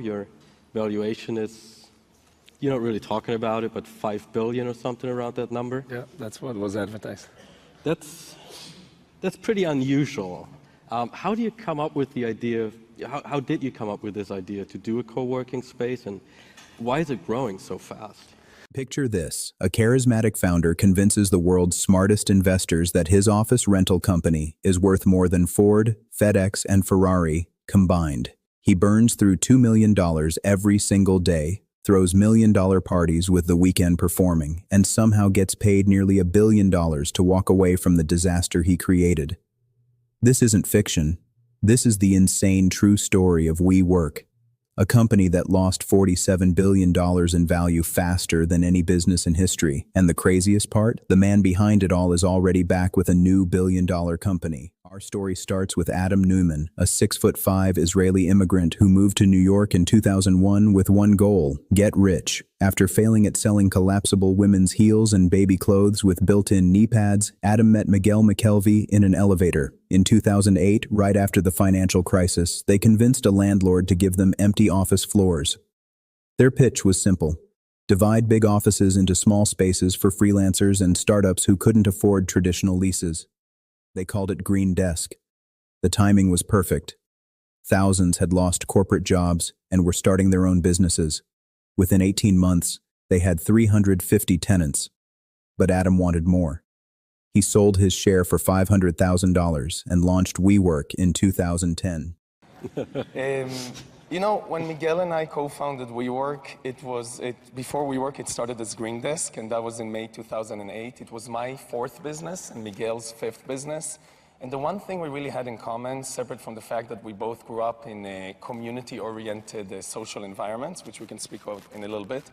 Your valuation is, you're not really talking about it, but 5 billion or something around that number. Yeah, that's what was advertised. That's pretty unusual. How do you come up with the idea? How did you come up with this idea to do a co-working space, and why is it growing so fast? Picture this. A charismatic founder convinces the world's smartest investors that his office rental company is worth more than Ford, FedEx, and Ferrari combined. He burns through $2 million every single day, throws million-dollar parties with the weekend performing, and somehow gets paid nearly $1 billion to walk away from the disaster he created. This isn't fiction. This is the insane true story of WeWork, a company that lost $47 billion in value faster than any business in history. And the craziest part? The man behind it all is already back with a new billion-dollar company. Our story starts with Adam Neumann, a 6'5" Israeli immigrant who moved to New York in 2001 with one goal: get rich. After failing at selling collapsible women's heels and baby clothes with built-in knee pads, Adam met Miguel McKelvey in an elevator. In 2008, right after the financial crisis, they convinced a landlord to give them empty office floors. Their pitch was simple: divide big offices into small spaces for freelancers and startups who couldn't afford traditional leases. They called it Green Desk. The timing was perfect. Thousands had lost corporate jobs and were starting their own businesses. Within 18 months, they had 350 tenants. But Adam wanted more. He sold his share for $500,000 and launched WeWork in 2010. When Miguel and I co-founded WeWork, before WeWork, it started as Green Desk, and that was in May 2008. It was my fourth business and Miguel's fifth business. And the one thing we really had in common, separate from the fact that we both grew up in community-oriented social environments, which we can speak of in a little bit,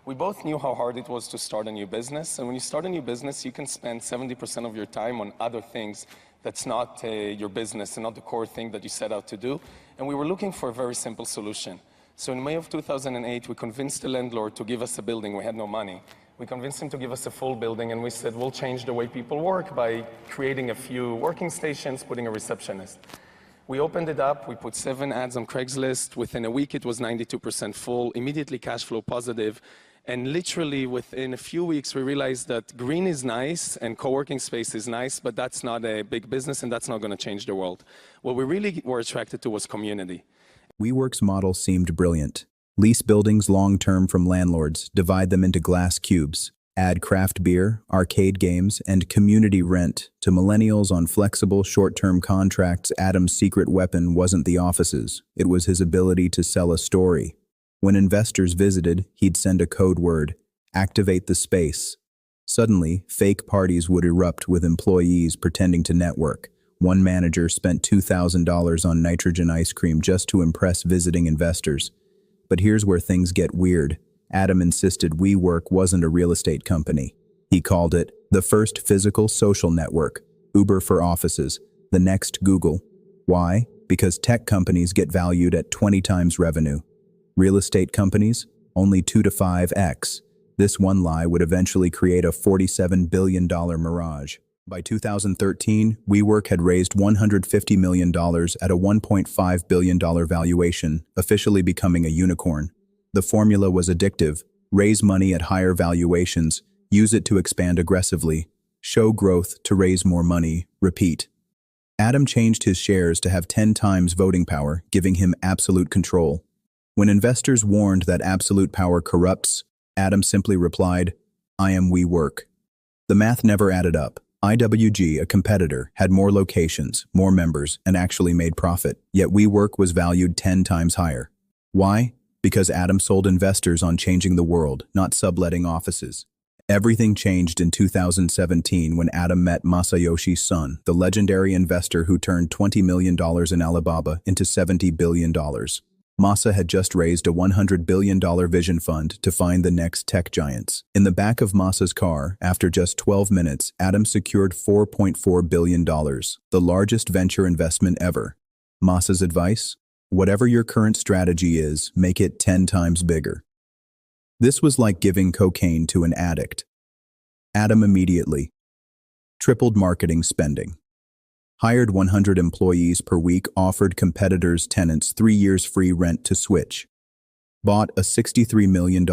we both knew how hard it was to start a new business. And when you start a new business, you can spend 70% of your time on other things that's not your business and not the core thing that you set out to do. And we were looking for a very simple solution. So in May of 2008, we convinced the landlord to give us a building. We had no money. We convinced him to give us a full building, and we said, we'll change the way people work by creating a few working stations, putting a receptionist. We opened it up. We put 7 ads on Craigslist. Within a week, it was 92% full, immediately cash flow positive. And literally within a few weeks, we realized that green is nice and co-working space is nice, but that's not a big business and that's not going to change the world. What we really were attracted to was community. WeWork's model seemed brilliant. Lease buildings long-term from landlords, divide them into glass cubes, add craft beer, arcade games, and community rent. To millennials on flexible short-term contracts, Adam's secret weapon wasn't the offices. It was his ability to sell a story. When investors visited, he'd send a code word: activate the space. Suddenly, fake parties would erupt with employees pretending to network. One manager spent $2,000 on nitrogen ice cream just to impress visiting investors. But here's where things get weird. Adam insisted WeWork wasn't a real estate company. He called it the first physical social network, Uber for offices, the next Google. Why? Because tech companies get valued at 20 times revenue. Real estate companies? Only 2 to 5x. This one lie would eventually create a $47 billion mirage. By 2013, WeWork had raised $150 million at a $1.5 billion valuation, officially becoming a unicorn. The formula was addictive: raise money at higher valuations, use it to expand aggressively, show growth to raise more money, repeat. Adam changed his shares to have 10 times voting power, giving him absolute control. When investors warned that absolute power corrupts, Adam simply replied, "I am WeWork." The math never added up. IWG, a competitor, had more locations, more members, and actually made profit. Yet WeWork was valued 10 times higher. Why? Because Adam sold investors on changing the world, not subletting offices. Everything changed in 2017 when Adam met Masayoshi Son, the legendary investor who turned $20 million in Alibaba into $70 billion. Masa had just raised a $100 billion vision fund to find the next tech giants. In the back of Masa's car, after just 12 minutes, Adam secured $4.4 billion, the largest venture investment ever. Masa's advice? Whatever your current strategy is, make it 10 times bigger. This was like giving cocaine to an addict. Adam immediately tripled marketing spending, hired 100 employees per week, offered competitors' tenants 3 years free rent to switch, bought a $63 million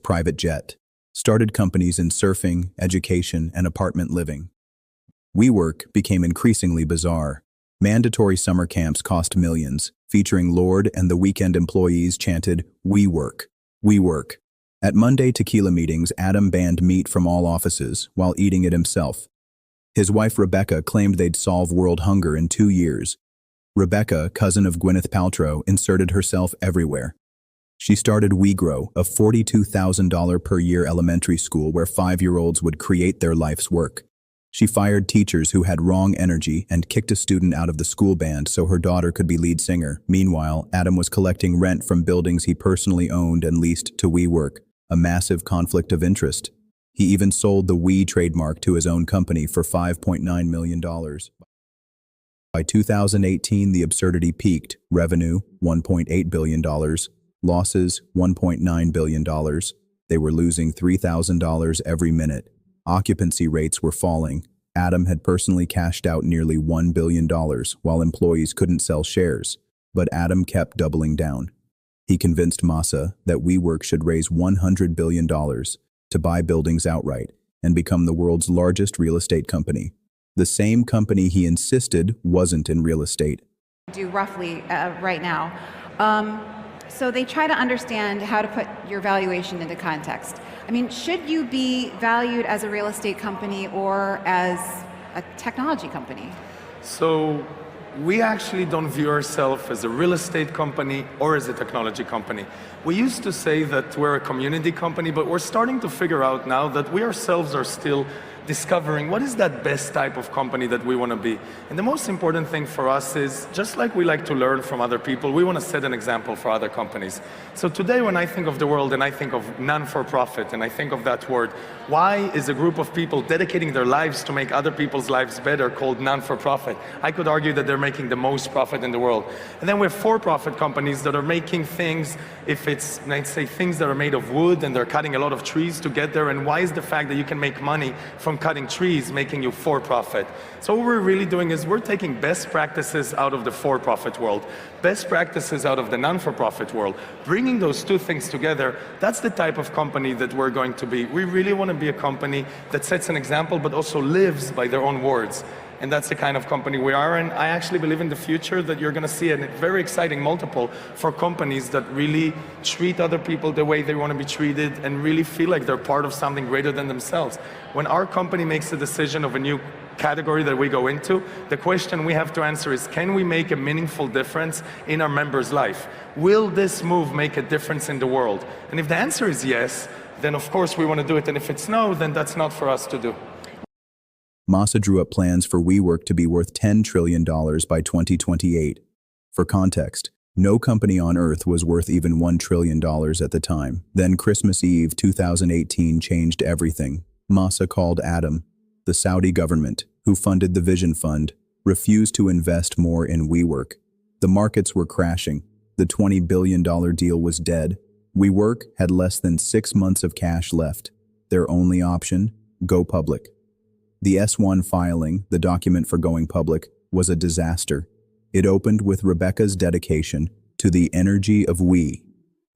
private jet, started companies in surfing, education, and apartment living. WeWork became increasingly bizarre. Mandatory summer camps cost millions, featuring Lord and the weekend employees chanted, "WeWork, WeWork." At Monday tequila meetings, Adam banned meat from all offices while eating it himself. His wife Rebecca claimed they'd solve world hunger in 2 years. Rebecca, cousin of Gwyneth Paltrow, inserted herself everywhere. She started WeGrow, a $42,000 per year elementary school where 5-year-olds would create their life's work. She fired teachers who had wrong energy and kicked a student out of the school band so her daughter could be lead singer. Meanwhile, Adam was collecting rent from buildings he personally owned and leased to WeWork, a massive conflict of interest. He even sold the We trademark to his own company for $5.9 million. By 2018, the absurdity peaked. Revenue, $1.8 billion. Losses, $1.9 billion. They were losing $3,000 every minute. Occupancy rates were falling. Adam had personally cashed out nearly $1 billion while employees couldn't sell shares. But Adam kept doubling down. He convinced Masa that WeWork should raise $100 billion to buy buildings outright and become the world's largest real estate company. The same company he insisted wasn't in real estate. Do roughly right now. So they try to understand how to put your valuation into context. I mean, should you be valued as a real estate company or as a technology company? So we actually don't view ourselves as a real estate company or as a technology company. We used to say that we're a community company, but we're starting to figure out now that we ourselves are still discovering what is that best type of company that we want to be. And the most important thing for us is, just like we like to learn from other people, we want to set an example for other companies. So today when I think of the world and I think of non-for-profit and I think of that word, why is a group of people dedicating their lives to make other people's lives better called non-for-profit? I could argue that they're making the most profit in the world. And then we have for-profit companies that are making things, if it's, let's say, things that are made of wood and they're cutting a lot of trees to get there, and why is the fact that you can make money from cutting trees making you for-profit? So what we're really doing is we're taking best practices out of the for-profit world, best practices out of the non-for-profit world, bringing those two things together. That's the type of company that we're going to be. We really want to be a company that sets an example but also lives by their own words. And that's the kind of company we are, and I actually believe in the future that you're going to see a very exciting multiple for companies that really treat other people the way they want to be treated and really feel like they're part of something greater than themselves. When our company makes a decision of a new category that we go into, the question we have to answer is, can we make a meaningful difference in our members' life? Will this move make a difference in the world? And if the answer is yes, then of course we want to do it, and if it's no, then that's not for us to do. Masa drew up plans for WeWork to be worth $10 trillion by 2028. For context, no company on Earth was worth even $1 trillion at the time. Then Christmas Eve 2018 changed everything. Masa called Adam. The Saudi government, who funded the Vision Fund, refused to invest more in WeWork. The markets were crashing. The $20 billion deal was dead. WeWork had less than 6 months of cash left. Their only option, go public. The S-1 filing, the document for going public, was a disaster. It opened with Rebecca's dedication to the energy of we.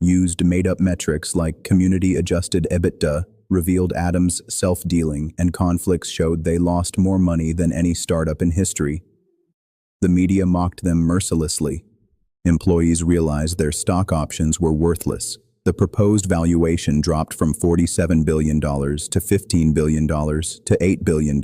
Used made-up metrics like community-adjusted EBITDA, revealed Adam's self-dealing, and conflicts showed they lost more money than any startup in history. The media mocked them mercilessly. Employees realized their stock options were worthless. The proposed valuation dropped from $47 billion to $15 billion to $8 billion.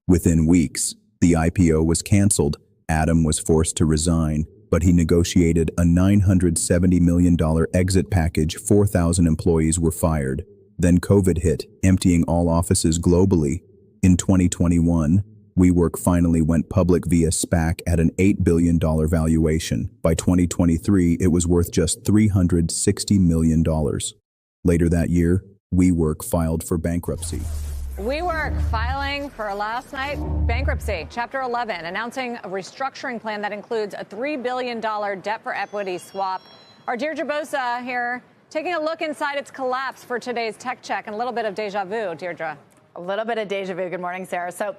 Within weeks, the IPO was canceled. Adam was forced to resign, but he negotiated a $970 million exit package. 4,000 employees were fired. Then COVID hit, emptying all offices globally. In 2021, WeWork finally went public via SPAC at an $8 billion valuation. By 2023, it was worth just $360 million. Later that year, WeWork filed for bankruptcy. WeWork filing for last night bankruptcy. Chapter 11 announcing a restructuring plan that includes a $3 billion debt for equity swap. Our Deirdre Bosa here taking a look inside its collapse for today's Tech Check and a little bit of deja vu. Deirdre. A little bit of deja vu. Good morning, Sarah. So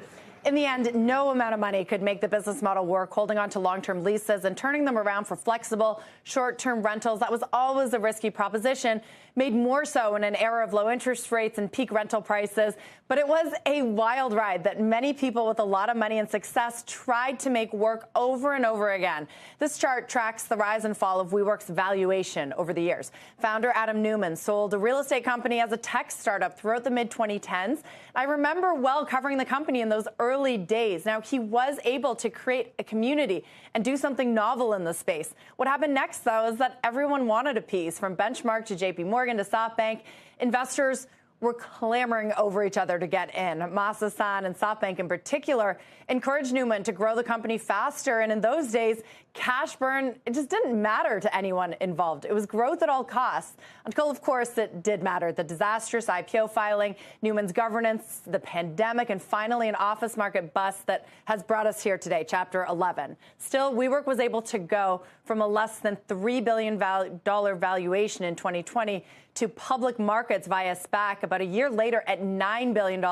In the end, no amount of money could make the business model work, holding on to long-term leases and turning them around for flexible, short-term rentals. That was always a risky proposition, made more so in an era of low interest rates and peak rental prices. But it was a wild ride that many people with a lot of money and success tried to make work over and over again. This chart tracks the rise and fall of WeWork's valuation over the years. Founder Adam Neumann sold a real estate company as a tech startup throughout the mid-2010s. I remember well covering the company in those early days. Now, he was able to create a community and do something novel in the space. What happened next, though, is that everyone wanted a piece. From Benchmark to JP Morgan to SoftBank, investors were clamoring over each other to get in. Masayoshi Son and SoftBank in particular encouraged Neumann to grow the company faster. And in those days, cash burn, it just didn't matter to anyone involved. It was growth at all costs, until, of course, it did matter. The disastrous IPO filing, Neumann's governance, the pandemic, and finally an office market bust that has brought us here today, Chapter 11. Still, WeWork was able to go from a less than $3 billion valuation in 2020 to public markets via SPAC about a year later at $9 billion.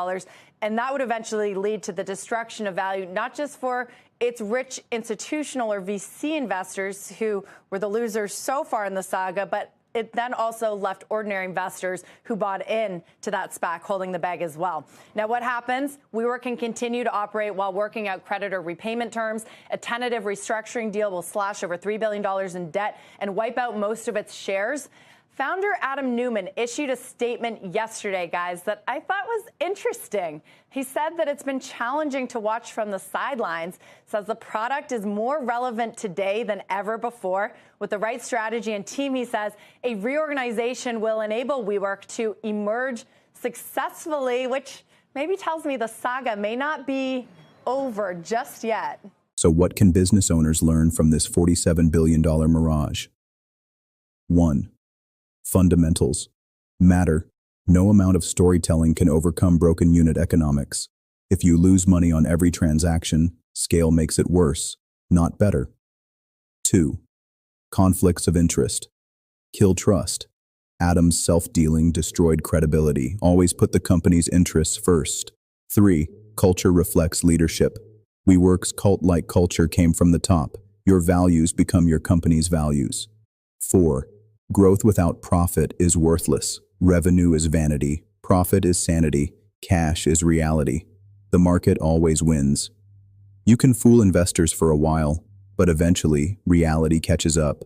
And that would eventually lead to the destruction of value, not just for its rich institutional or VC investors who were the losers so far in the saga, but it then also left ordinary investors who bought in to that SPAC holding the bag as well. Now, what happens? WeWork can continue to operate while working out creditor repayment terms. A tentative restructuring deal will slash over $3 billion in debt and wipe out most of its shares. Founder Adam Neumann issued a statement yesterday, guys, that I thought was interesting. He said that it's been challenging to watch from the sidelines, says the product is more relevant today than ever before. With the right strategy and team, he says, a reorganization will enable WeWork to emerge successfully, which maybe tells me the saga may not be over just yet. So what can business owners learn from this $47 billion mirage? 1. Fundamentals matter. No amount of storytelling can overcome broken unit economics. If you lose money on every transaction, scale makes it worse, not better. 2. Conflicts of interest kill trust. Adam's self-dealing destroyed credibility. Always put the company's interests first. 3. Culture reflects leadership. WeWork's cult-like culture came from the top. Your values become your company's values. 4. Growth without profit is worthless. Revenue is vanity. Profit is sanity. Cash is reality. The market always wins. You can fool investors for a while, but eventually reality catches up.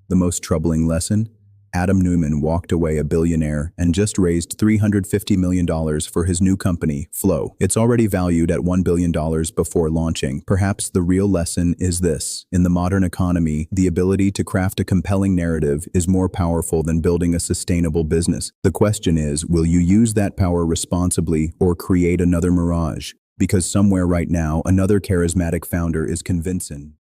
The most troubling lesson? Adam Neumann walked away a billionaire and just raised $350 million for his new company, Flow. It's already valued at $1 billion before launching. Perhaps the real lesson is this. In the modern economy, the ability to craft a compelling narrative is more powerful than building a sustainable business. The question is, will you use that power responsibly or create another mirage? Because somewhere right now, another charismatic founder is convincing